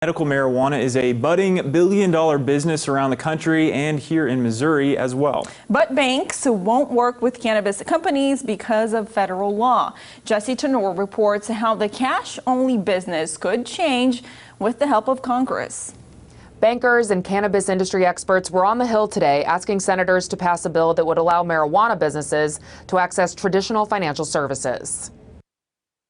Medical marijuana is a budding billion-dollar business around the country and here in Missouri as well. But banks won't work with cannabis companies because of federal law. Jesse Tenor reports how the cash-only business could change with the help of Congress. Bankers and cannabis industry experts were on the Hill today asking senators to pass a bill that would allow marijuana businesses to access traditional financial services.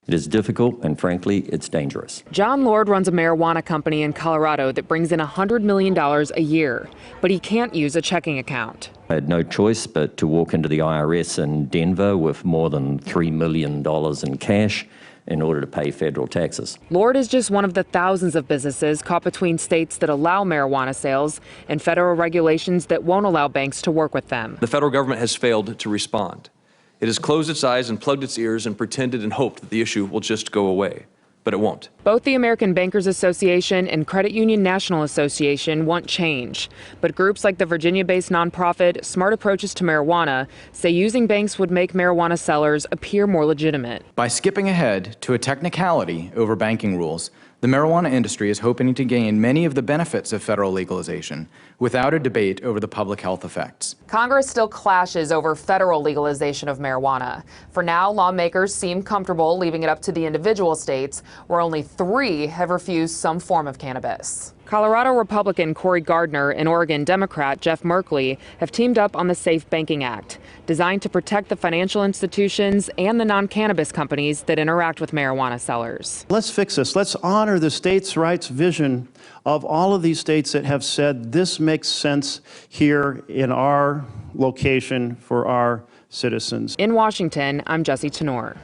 It is difficult and frankly, it's dangerous. John Lord runs a marijuana company in Colorado that brings in $100 million a year, but he can't use a checking account. I had no choice but to walk into the IRS in Denver with more than $3 million in cash in order to pay federal taxes. Lord is just one of the thousands of businesses caught between states that allow marijuana sales and federal regulations that won't allow banks to work with them. The federal government has failed to respond. It has closed its eyes and plugged its ears and pretended and hoped that the issue will just go away, but it won't. Both the American Bankers Association and Credit Union National Association want change, but groups like the Virginia-based nonprofit Smart Approaches to Marijuana say using banks would make marijuana sellers appear more legitimate. By skipping ahead to a technicality over banking rules, the marijuana industry is hoping to gain many of the benefits of federal legalization without a debate over the public health effects. Congress still clashes over federal legalization of marijuana. For now, lawmakers seem comfortable leaving it up to the individual states, where only 3 have refused some form of cannabis. Colorado Republican Cory Gardner and Oregon Democrat Jeff Merkley have teamed up on the Safe Banking Act, designed to protect the financial institutions and the non-cannabis companies that interact with marijuana sellers. Let's fix this. Let's honor the states' rights vision of all of these states that have said this makes sense here in our location for our citizens. In Washington, I'm Jesse Tenor.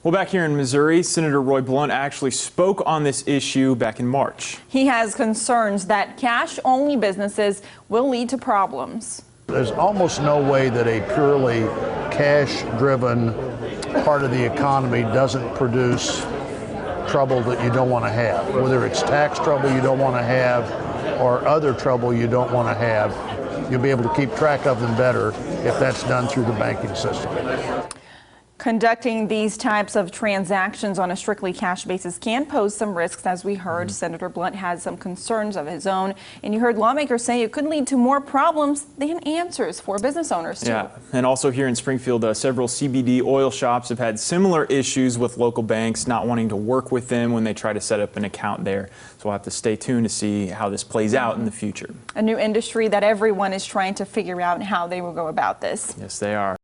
Well, back here in Missouri, Senator Roy Blunt actually spoke on this issue back in March. He has concerns that cash-only businesses will lead to problems. There's almost no way that a purely cash-driven part of the economy doesn't produce trouble that you don't want to have, whether it's tax trouble you don't want to have or other trouble you don't want to have. You'll be able to keep track of them better if that's done through the banking system. Conducting these types of transactions on a strictly cash basis can pose some risks, as we heard. Senator Blunt has some concerns of his own, and you heard lawmakers say it could lead to more problems than answers for business owners too. Yeah, and also here in Springfield, several CBD oil shops have had similar issues with local banks not wanting to work with them when they try to set up an account there. So we'll have to stay tuned to see how this plays out in the future. A new industry that everyone is trying to figure out how they will go about this. Yes, they are.